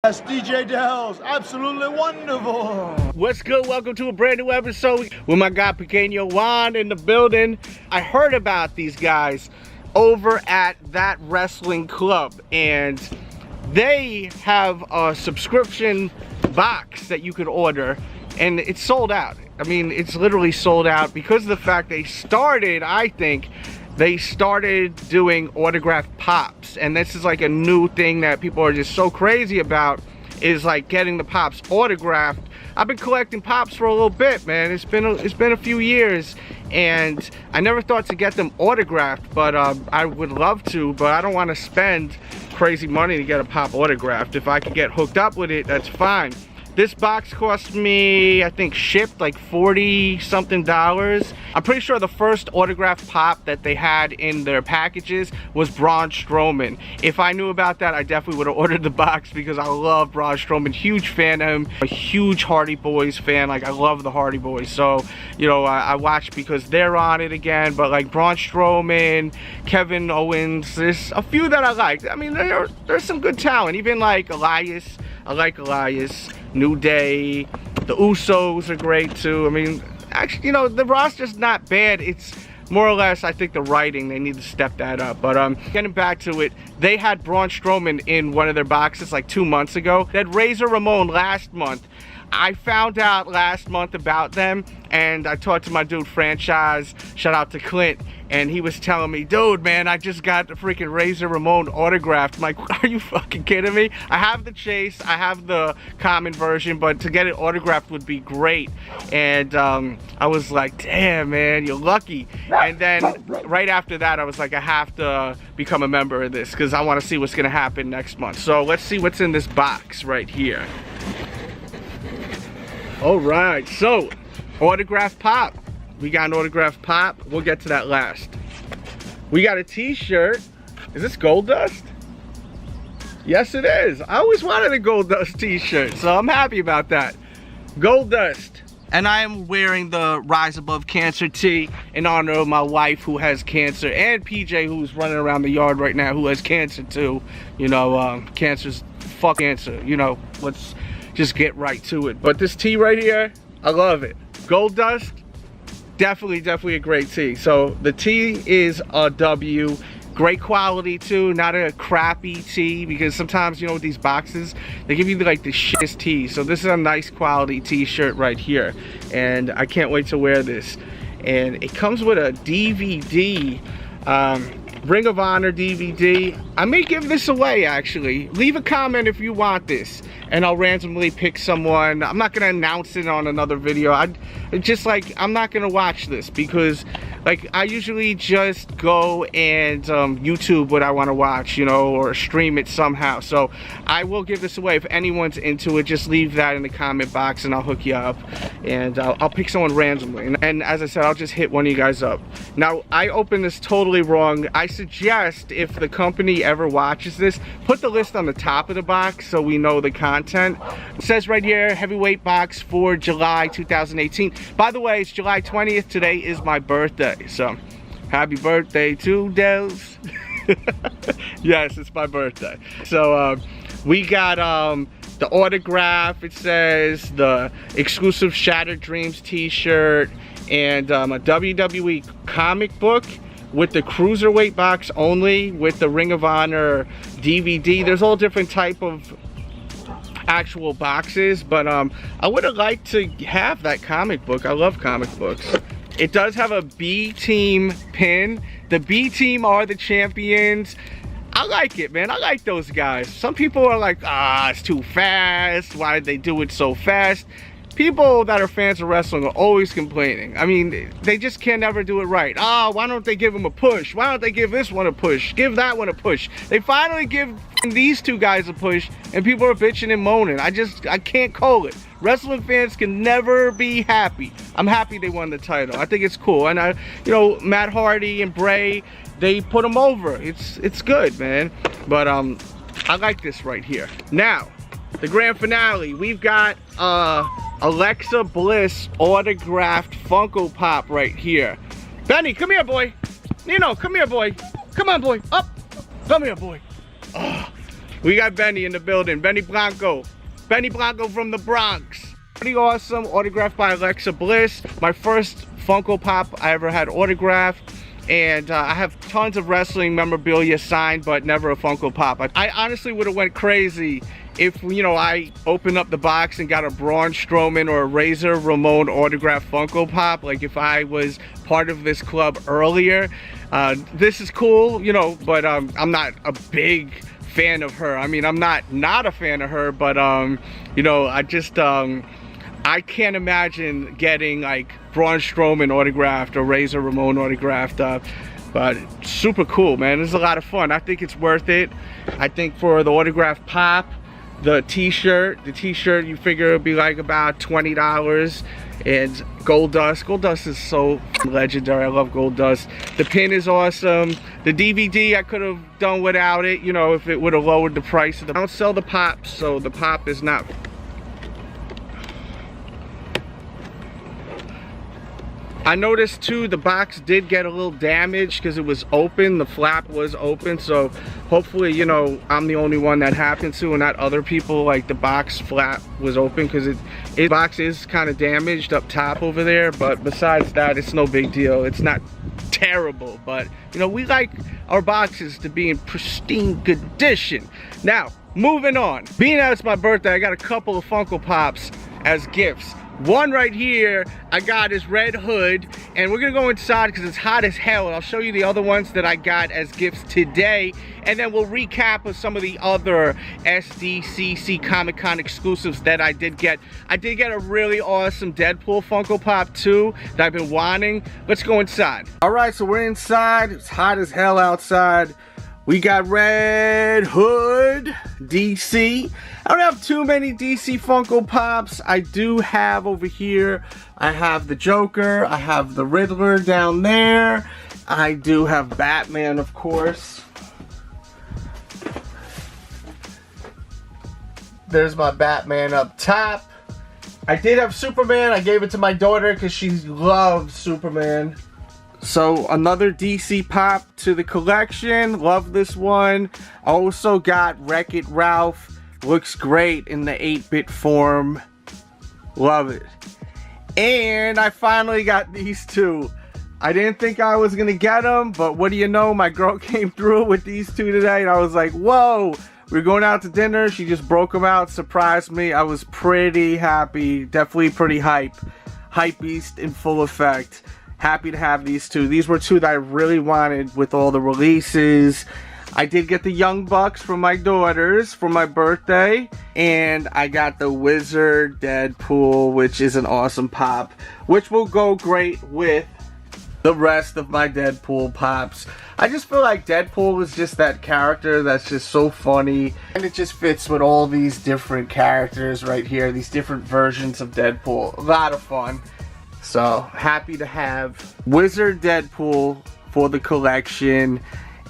That's DJ Delz, absolutely wonderful. What's good? Welcome to a brand new episode with my guy Pequeño Juan in the building. I heard about these guys over at That Wrestling Club, and they have a subscription box that you could order, and it's sold out. I mean, it's literally sold out because of the fact they started, I think, they started doing autographed pops, and this is like a new thing that people are just so crazy about, is like getting the pops autographed. I've been collecting pops for a little bit, man. It's been a few years, and I never thought to get them autographed, but I would love to, but I don't want to spend crazy money to get a pop autographed. If I could get hooked up with it, that's fine. This box cost me, I think, shipped like $40-something. I'm pretty sure the first autographed pop that they had in their packages was Braun Strowman. If I knew about that, I definitely would have ordered the box because I love Braun Strowman. Huge fan of him. A huge Hardy Boys fan. Like, I love the Hardy Boys. So, you know, I watch because they're on it again. But like Braun Strowman, Kevin Owens, there's a few that I like. I mean, there's some good talent. Even like Elias. I like Elias. New Day, the Usos are great too. I mean, actually, you know, the roster's not bad. It's more or less, I think, the writing, they need to step that up. But getting back to it, they had Braun Strowman in one of their boxes like 2 months ago. They had Razor Ramon last month. I found out last month about them, and I talked to my dude Franchise, shout out to Clint, and he was telling me, dude, man, I just got the freaking Razor Ramon autographed. I'm like, are you fucking kidding me? I have the Chase, I have the common version, but to get it autographed would be great. And I was like, damn, man, you're lucky. And then right after that, I was like, I have to become a member of this because I want to see what's gonna happen next month. So let's see what's in this box right here. All right, so autograph pop. We got an autograph pop. We'll get to that last. We got a t-shirt. Is this Gold Dust? Yes, it is. I always wanted a Gold Dust t-shirt, so I'm happy about that. Gold Dust. And I am wearing the Rise Above Cancer tee in honor of my wife who has cancer, and PJ who's running around the yard right now who has cancer too. You know, cancer's fuck cancer. You know, let's just get right to it. But this tee right here, I love it. Gold Dust, definitely a great tee. So the tee is a W. Great quality too, not a crappy tee, because sometimes, you know, with these boxes, they give you like the shittest tee. So this is a nice quality t-shirt right here, and I can't wait to wear this. And it comes with a DVD, Ring of Honor DVD. I may give this away, actually. Leave a comment if you want this, and I'll randomly pick someone. I'm not gonna announce it on another video. I'm not gonna watch this because, like, I usually just go and YouTube what I want to watch, you know, or stream it somehow. So I will give this away. If anyone's into it, just leave that in the comment box and I'll hook you up, and I'll pick someone randomly. And as I said, I'll just hit one of you guys up. Now, I opened this totally wrong. I suggest if the company ever watches this, put the list on the top of the box so we know the content. It says right here, heavyweight box for July 2018. By the way, it's July 20th. Today is my birthday. So, happy birthday to Delz. Yes, it's my birthday. So, we got the autograph. It says the exclusive Shattered Dreams t-shirt, and a WWE comic book with the cruiserweight box only, with the Ring of Honor DVD. There's all different type of actual boxes, but I would have liked to have that comic book. I love comic books. It does have a B team pin. The B team are the champions. I like it, man. I like those guys. Some people are like, it's too fast. Why did they do it so fast? People that are fans of wrestling are always complaining. I mean, they just can't ever do it right. Why don't they give them a push? Why don't they give this one a push? Give that one a push. They finally give these two guys a push, and people are bitching and moaning. I can't call it. Wrestling fans can never be happy. I'm happy they won the title. I think it's cool. And you know, Matt Hardy and Bray, they put them over. It's good, man. But I like this right here. Now, the grand finale. We've got Alexa Bliss autographed Funko Pop right here. Benny, come here, boy. Nino, come here, boy. Come on, boy. Up. Come here, boy. Oh, We got Benny in the building. Benny Blanco. Benny Blanco from the Bronx. Pretty awesome. Autographed by Alexa Bliss. My first Funko Pop I ever had autographed. And I have tons of wrestling memorabilia signed, but never a Funko Pop. I honestly would have went crazy if, you know, I opened up the box and got a Braun Strowman or a Razor Ramon autographed Funko Pop. Like if I was part of this club earlier. This is cool, you know, but I'm not a big fan of her. I mean, I'm not a fan of her, but you know, I just I can't imagine getting like Braun Strowman autographed or Razor Ramon autographed, but super cool, man. This is a lot of fun. I think it's worth it. I think for the autograph pop, the t-shirt you figure it'll be like about $20. And Gold Dust is so legendary. I love Gold Dust. The pin is awesome. The DVD I could have done without it, you know, if it would have lowered the price of the. I don't sell the pops, so the pop is not. I noticed too the box did get a little damaged because it was open. The flap was open, so hopefully, you know, I'm the only one that happened to, and not other people. Like the box flap was open because the box is kind of damaged up top over there, but besides that, it's no big deal. It's not terrible, but you know, we like our boxes to be in pristine condition. Now, moving on. Being that it's my birthday, I got a couple of Funko Pops as gifts. One right here I got is Red Hood, and we're gonna go inside because it's hot as hell, and I'll show you the other ones that I got as gifts today, and then we'll recap of some of the other SDCC Comic-Con exclusives that I did get. I did get a really awesome Deadpool Funko Pop too that I've been wanting. Let's go inside. All right, so we're inside. It's hot as hell outside. We got Red Hood, DC. I don't have too many DC Funko Pops. I do have over here, I have the Joker, I have the Riddler down there. I do have Batman, of course. There's my Batman up top. I did have Superman. I gave it to my daughter because she loves Superman. So another DC Pop to the collection. Love this one. Also got Wreck-It Ralph. Looks great in the 8-bit form. Love it. And I finally got these two. I didn't think I was gonna get them, but what do you know? My girl came through with these two today, and I was like, whoa. We were going out to dinner. She just broke them out, surprised me. I was pretty happy. Definitely pretty hype. Hype beast in full effect. Happy to have these two. These were two that I really wanted with all the releases. I did get the Young Bucks from my daughters for my birthday. And I got the Wizard Deadpool, which is an awesome pop, which will go great with the rest of my Deadpool pops. I just feel like Deadpool is just that character that's just so funny. And it just fits with all these different characters right here. These different versions of Deadpool. A lot of fun. So, happy to have Wizard Deadpool for the collection.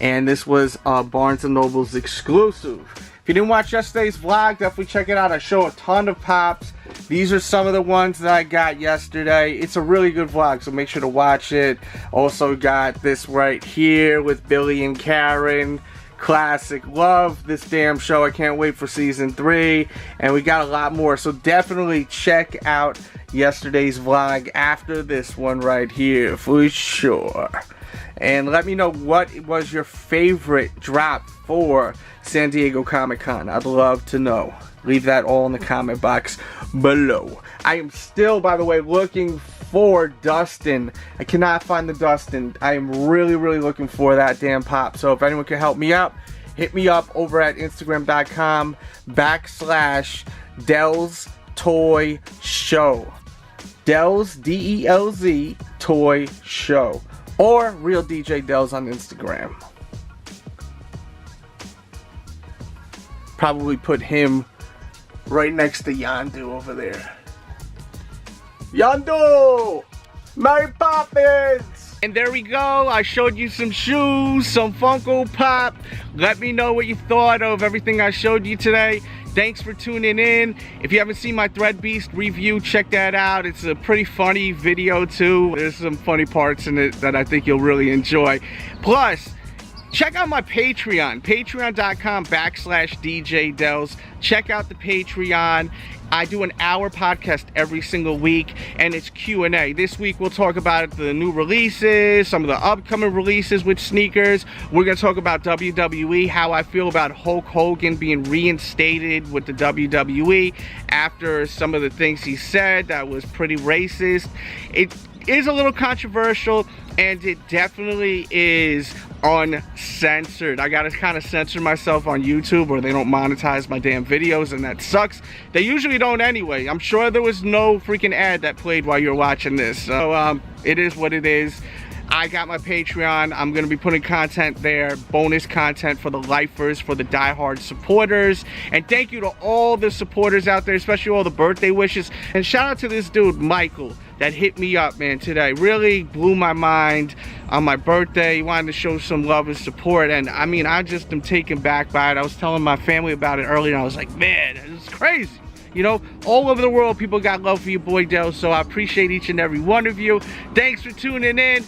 And this was Barnes & Noble's exclusive. If you didn't watch yesterday's vlog, definitely check it out. I show a ton of pops. These are some of the ones that I got yesterday. It's a really good vlog, so make sure to watch it. Also got this right here with Billy and Karen. Classic. Love this damn show. I can't wait for season 3. And we got a lot more, so definitely check out yesterday's vlog after this one right here for sure. And let me know what was your favorite drop for San Diego Comic-Con. I'd love to know. Leave that all in the comment box below. I am still, by the way, looking for Dustin. I cannot find the Dustin. I am really, really looking for that damn pop. So if anyone can help me out, hit me up over at Instagram.com/Delz Toy Show. Delz, D-E-L-Z, Toy Show. Or Real DJ Delz on Instagram. Probably put him right next to Yondu over there. Yondu! Mary Poppins! And there we go. I showed you some shoes, some Funko Pop. Let me know what you thought of everything I showed you today. Thanks for tuning in. If you haven't seen my Thread Beast review, check that out. It's a pretty funny video too. There's some funny parts in it that I think you'll really enjoy. Plus, check out my Patreon, patreon.com/DJ Delz. Check out the Patreon. I do an hour podcast every single week, and it's Q&A. This week we'll talk about the new releases, some of the upcoming releases with sneakers. We're going to talk about WWE, how I feel about Hulk Hogan being reinstated with the WWE after some of the things he said that was pretty racist. It is a little controversial, and it definitely is uncensored. I gotta kind of censor myself on YouTube or they don't monetize my damn videos, and that sucks. They usually don't anyway. I'm sure there was no freaking ad that played while you're watching this. So it is what it is. I got my Patreon. I'm gonna be putting content there, bonus content for the lifers, for the diehard supporters. And thank you to all the supporters out there, especially all the birthday wishes. And shout out to this dude, Michael, that hit me up, man, today. Really blew my mind on my birthday. He wanted to show some love and support. And I mean, I just am taken back by it. I was telling my family about it earlier, and I was like, man, it's crazy. You know, all over the world, people got love for your boy Delz. So I appreciate each and every one of you. Thanks for tuning in.